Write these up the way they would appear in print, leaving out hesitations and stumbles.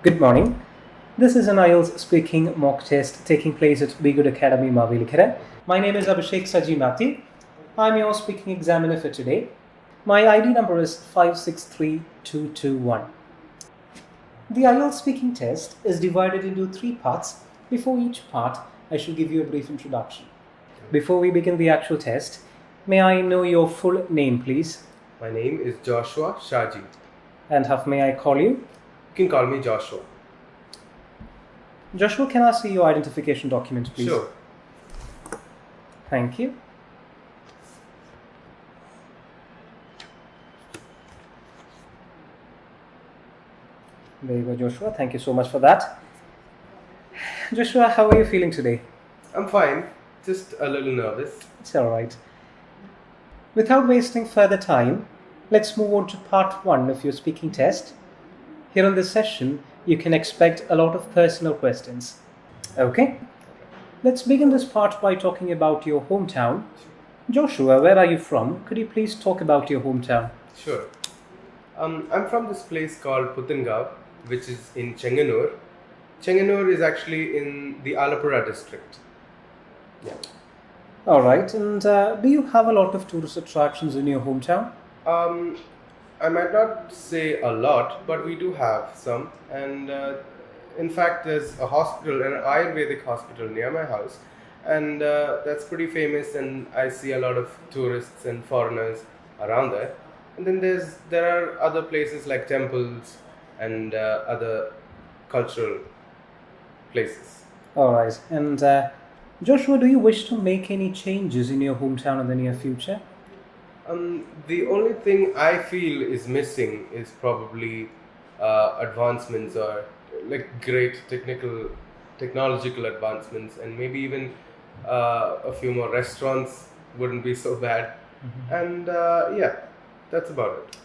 Good morning. This is an IELTS speaking mock test taking place at B-Ghud Academy, Mavelikara. My name is Abhishek Sajimati. I'm your speaking examiner for today. My ID number is 563221. The IELTS speaking test is divided into 3 parts. Before each part, I shall give you a brief introduction. Before we begin the actual test, may I know your full name, please? My name is Joshua Shaji. And how may I call you? You can call me Joshua. Joshua, can I see your identification document, please? Sure. Thank you. There you go, Joshua. Thank you so much for that. Joshua, how are you feeling today? I'm fine, just a little nervous. It's all right. Without wasting further time, let's move on to part 1 of your speaking test. Here in this session, you can expect a lot of personal questions. Okay? Let's begin this part by talking about your hometown. Joshua, where are you from? Could you please talk about your hometown? Sure. I'm from this place called Puthiyakavu, which is in Chenganur. Chenganur is actually in the Alappuzha district. Yeah. All right. And do you have a lot of tourist attractions in your hometown? I might not say a lot, but we do have some. And in fact, there's a hospital, an Ayurvedic hospital near my house. And that's pretty famous, and I see a lot of tourists and foreigners around there. And then there are other places like temples and other cultural places. All right. And Joshua, do you wish to make any changes in your hometown in the near future? The only thing I feel is missing is probably advancements or like great technological advancements, and maybe even a few more restaurants wouldn't be so bad. Mm-hmm. And yeah, that's about it.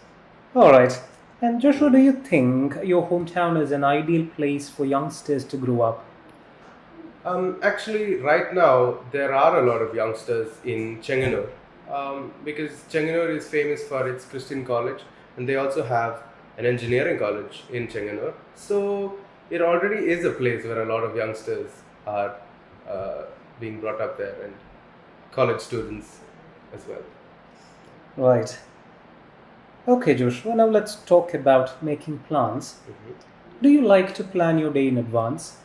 All right. And Joshua, do you think your hometown is an ideal place for youngsters to grow up? Actually, right now, there are a lot of youngsters in Chenganur. Because Chenganur is famous for its Christian college, and they also have an engineering college in Chenganur. So it already is a place where a lot of youngsters are being brought up there, and college students as well. Right. Okay, Joshua, now let's talk about making plans. Mm-hmm. Do you like to plan your day in advance?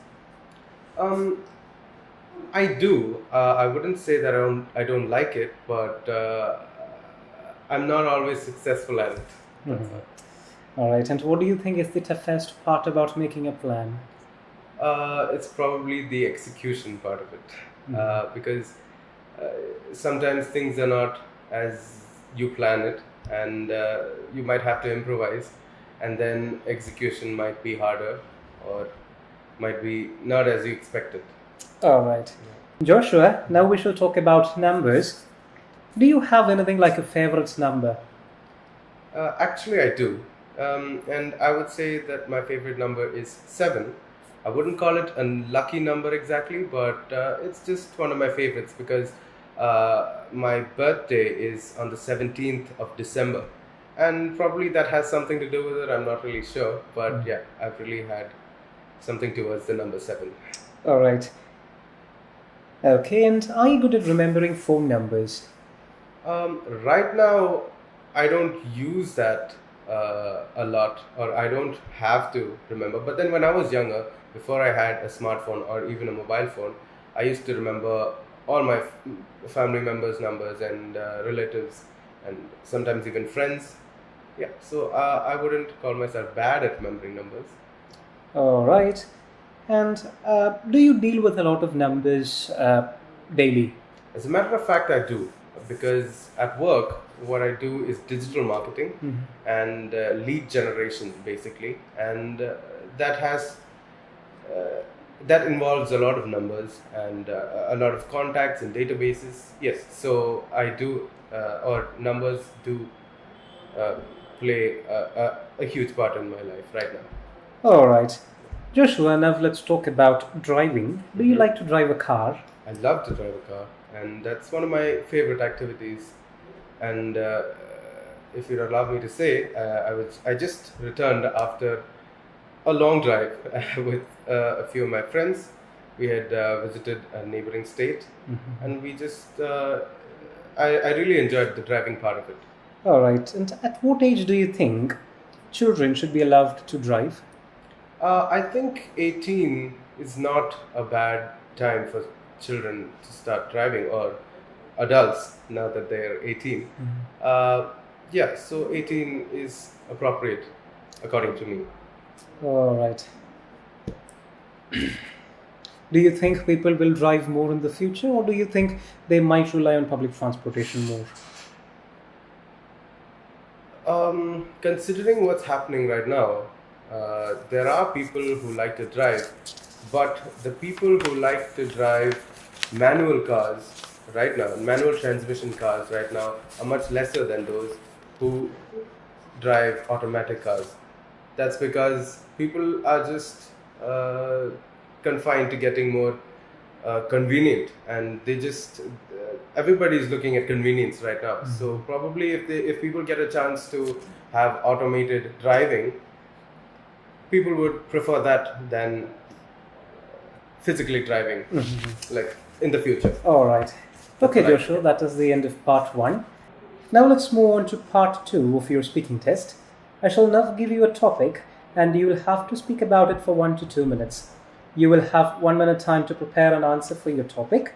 I do. I wouldn't say that I don't like it, but I'm not always successful at it. Mm-hmm. All right. And what do you think is the toughest part about making a plan? It's probably the execution part of it. Mm-hmm. Because sometimes things are not as you plan it, and you might have to improvise, and then execution might be harder or might be not as you expected. All right. Yeah. Joshua, now we shall talk about numbers. Do you have anything like a favorite number? Actually, I do. And I would say that my favorite number is 7. I wouldn't call it a lucky number exactly, but it's just one of my favorites because my birthday is on the 17th of December. And probably that has something to do with it. I'm not really sure. But yeah, I've really had something towards the number 7. All right. Okay, and are you good at remembering phone numbers? Right now, I don't use that a lot, or I don't have to remember. But then when I was younger, before I had a smartphone or even a mobile phone, I used to remember all my family members' numbers and relatives, and sometimes even friends. Yeah, so I wouldn't call myself bad at remembering numbers. All right. And do you deal with a lot of numbers daily? As a matter of fact, I do. Because at work, what I do is digital marketing and lead generation, basically. And that involves a lot of numbers and a lot of contacts and databases. Yes, so I do, or numbers do play a huge part in my life right now. All right. Joshua, now let's talk about driving. Do you like to drive a car? I love to drive a car, and that's one of my favorite activities. And if you'd allow me to say, I just returned after a long drive with a few of my friends. We had visited a neighboring state, and we just I really enjoyed the driving part of it. All right. And at what age do you think children should be allowed to drive? I think 18 is not a bad time for children to start driving, or adults now that they're 18. Yeah, so 18 is appropriate according to me. All right. Do you think people will drive more in the future, or do you think they might rely on public transportation more? Considering what's happening right now, there are people who like to drive, but the people who like to drive manual cars right now, manual transmission cars right now, are much lesser than those who drive automatic cars. That's because people are just confined to getting more convenient, and they just everybody's looking at convenience right now. So probably if people get a chance to have automated driving, people would prefer that than physically driving, like in the future. All right. Okay, Joshua, that is the end of part 1. Now let's move on to part 2 of your speaking test. I shall now give you a topic, and you will have to speak about it for 1 to 2 minutes. You will have 1 minute time to prepare an answer for your topic.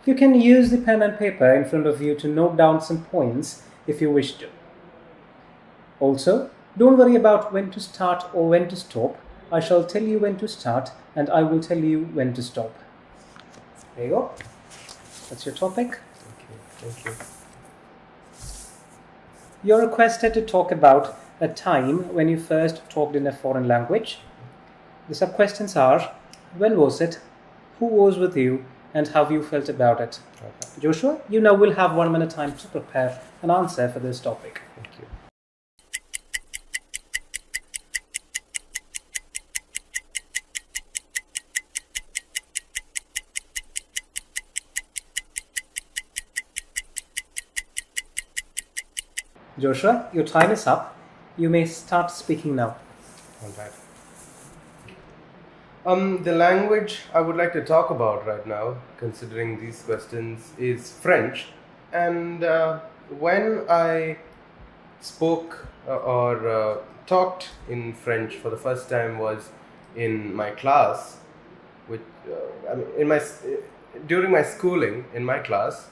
You can use the pen and paper in front of you to note down some points if you wish to. Also, don't worry about when to start or when to stop. I shall tell you when to start, and I will tell you when to stop. There you go. That's your topic. Okay, thank you. You're requested to talk about a time when you first talked in a foreign language. The sub-questions are: when was it, who was with you, and how you felt about it. Okay. Joshua, you now will have 1 minute time to prepare an answer for this topic. Thank you. Joshua, your time is up. You may start speaking now. All right. The language I would like to talk about right now, considering these questions, is French. And when I spoke or talked in French for the first time was in my class, which during my schooling in my class.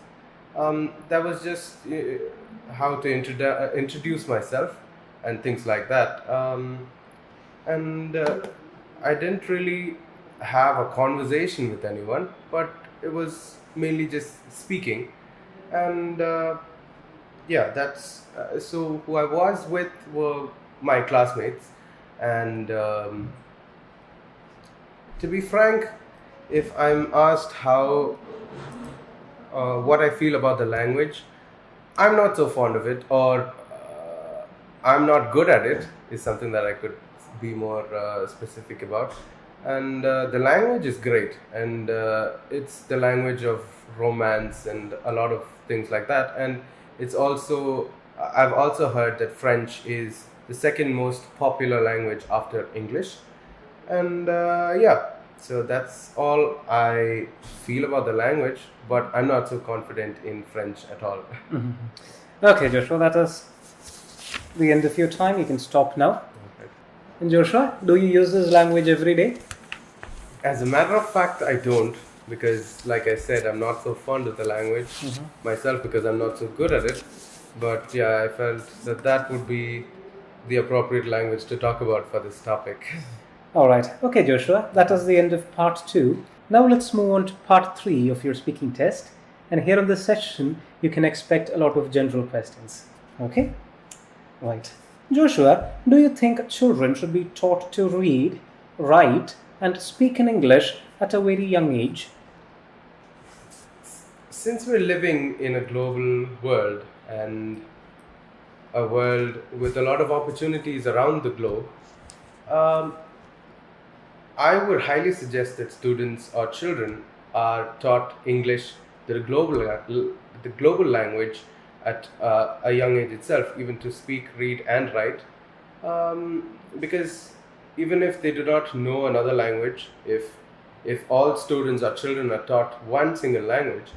That was just how to introduce myself and things like that. I didn't really have a conversation with anyone, but it was mainly just speaking. And yeah, that's so who I was with were my classmates. And to be frank, if I'm asked what I feel about the language, I'm not so fond of it, or I'm not good at it, is something that I could be more specific about. And the language is great, and it's the language of romance and a lot of things like that. And it's also, I've also heard that French is the second most popular language after English. And yeah, so that's all I feel about the language, but I'm not so confident in French at all. Okay, Joshua, that is the end of your time. You can stop now. Okay. And Joshua, do you use this language every day? As a matter of fact, I don't, because like I said, I'm not so fond of the language myself, because I'm not so good at it. But yeah, I felt that that would be the appropriate language to talk about for this topic. Alright, okay Joshua, that is the end of part 2. Now let's move on to part 3 of your speaking test. And here on this session, you can expect a lot of general questions. Okay? Right. Joshua, do you think children should be taught to read, write, and speak in English at a very young age? Since we're living in a global world, and a world with a lot of opportunities around the globe, I would highly suggest that students or children are taught English, the global language, at a young age itself, even to speak, read, and write, because even if they do not know another language, if all students or children are taught one single language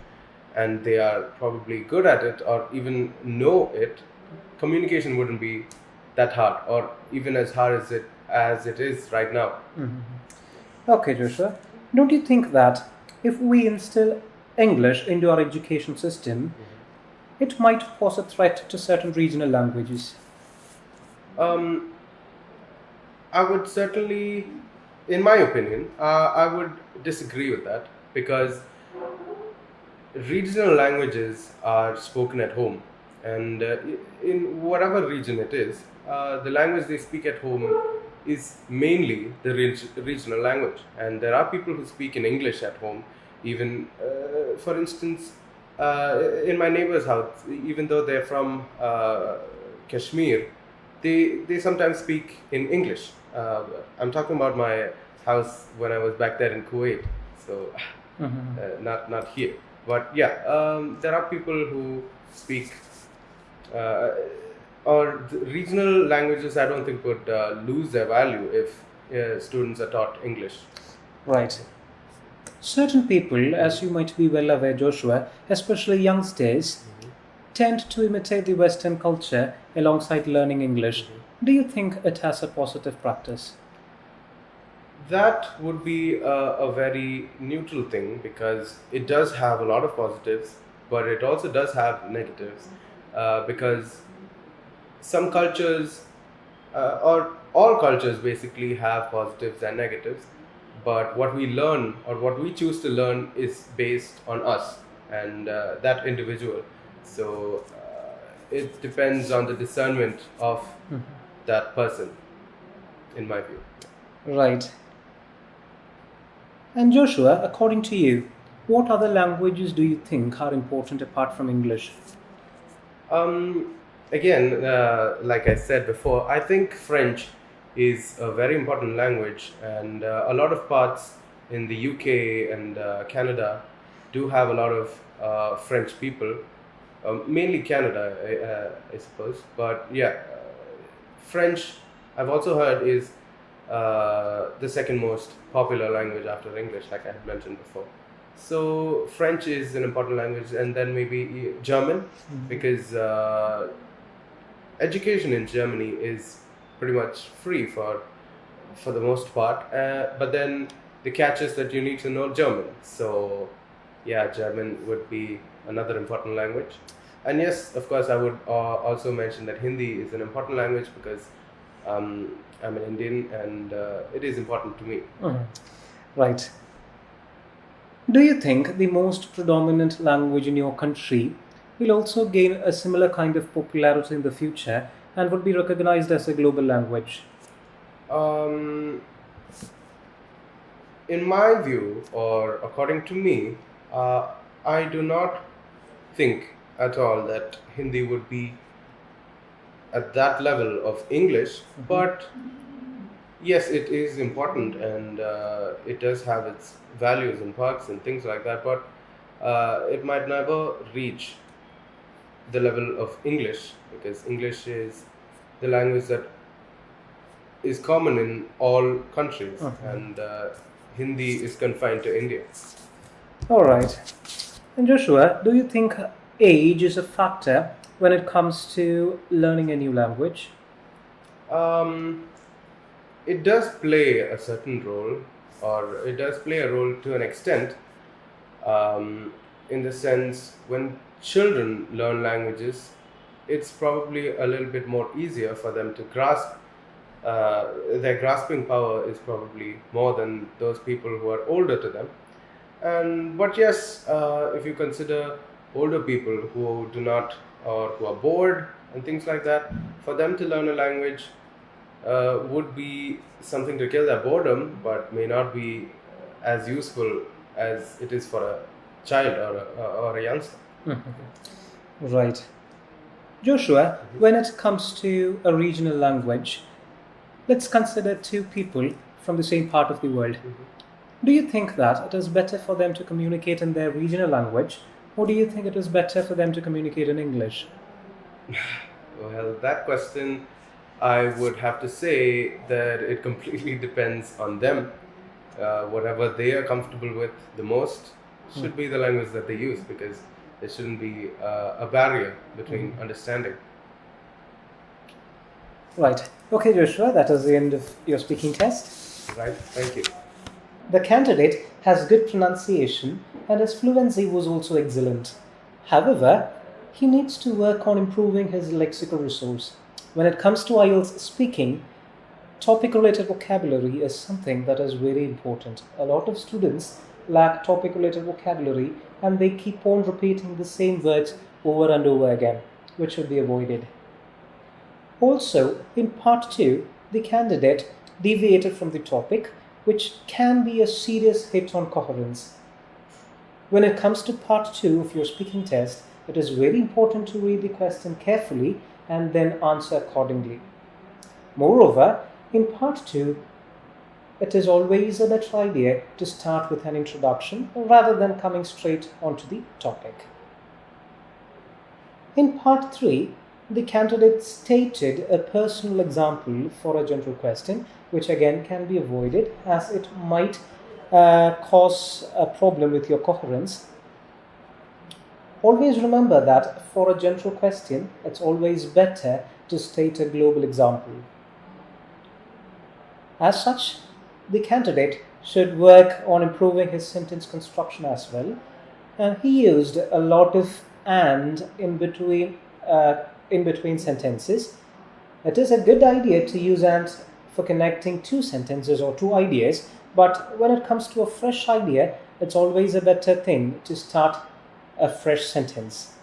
and they are probably good at it or even know it, communication wouldn't be that hard or even as hard as it is right now. Okay, Joshua. Don't you think that if we instill English into our education system, it might pose a threat to certain regional languages? I would certainly, in my opinion, I would disagree with that because regional languages are spoken at home, and in whatever region it is, the language they speak at home is mainly the regional language. And there are people who speak in English at home, even for instance, in my neighbor's house, even though they're from Kashmir, they sometimes speak in English. I'm talking about my house when I was back there in Kuwait, so not here. But yeah, there are people who speak or the regional languages. I don't think would lose their value if students are taught English. Right. Certain people, as you might be well aware, Joshua, especially youngsters, tend to imitate the Western culture alongside learning English. Do you think it has a positive practice? That would be a very neutral thing because it does have a lot of positives, but it also does have negatives because some cultures or all cultures basically have positives and negatives, but what we learn or what we choose to learn is based on us and that individual. So it depends on the discernment of that person, in my view. Right. And Joshua, according to you, what other languages do you think are important apart from English? Again, like I said before, I think French is a very important language, and a lot of parts in the UK and Canada do have a lot of French people, mainly Canada, I suppose. But yeah, French, I've also heard, is the second most popular language after English, like I had mentioned before. So French is an important language, and then maybe German, because education in Germany is pretty much free for the most part. But then the catch is that you need to know German. So yeah, German would be another important language. And yes, of course, I would also mention that Hindi is an important language because I'm an Indian and it is important to me. Right. Do you think the most predominant language in your country will also gain a similar kind of popularity in the future and would be recognized as a global language? In my view, or according to me, I do not think at all that Hindi would be at that level of English, but yes, it is important and it does have its values and perks and things like that, but it might never reach the level of English because English is the language that is common in all countries, and Hindi is confined to India. All right. And Joshua, do you think age is a factor when it comes to learning a new language? It does play a certain role, or it does play a role to an extent, in the sense when children learn languages, it's probably a little bit more easier for them to grasp. Their grasping power is probably more than those people who are older to them. But yes, if you consider older people who do not or who are bored and things like that, for them to learn a language would be something to kill their boredom, but may not be as useful as it is for a child or a youngster. Right. Joshua, when it comes to a regional language, let's consider two people from the same part of the world. Do you think that it is better for them to communicate in their regional language, or do you think it is better for them to communicate in English? Well, that question I would have to say that it completely depends on them. Whatever they are comfortable with the most should be the language that they use, because there shouldn't be a barrier between understanding. Right. Okay, Joshua, that is the end of your speaking test. Right? Thank you. The candidate has good pronunciation and his fluency was also excellent. However, he needs to work on improving his lexical resource. When it comes to IELTS speaking, topic-related vocabulary is something that is very important. A lot of students lack topic-related vocabulary and they keep on repeating the same words over and over again, which should be avoided. Also, in part 2, the candidate deviated from the topic, which can be a serious hit on coherence. When it comes to part 2 of your speaking test, it is very important to read the question carefully and then answer accordingly. Moreover, in part 2, it is always a better idea to start with an introduction rather than coming straight onto the topic. In part 3, the candidate stated a personal example for a general question, which again can be avoided as it might cause a problem with your coherence. Always remember that for a general question, it's always better to state a global example. As such, the candidate should work on improving his sentence construction as well. And he used a lot of "and" in between sentences. It is a good idea to use "and" for connecting two sentences or two ideas, but when it comes to a fresh idea, it's always a better thing to start a fresh sentence.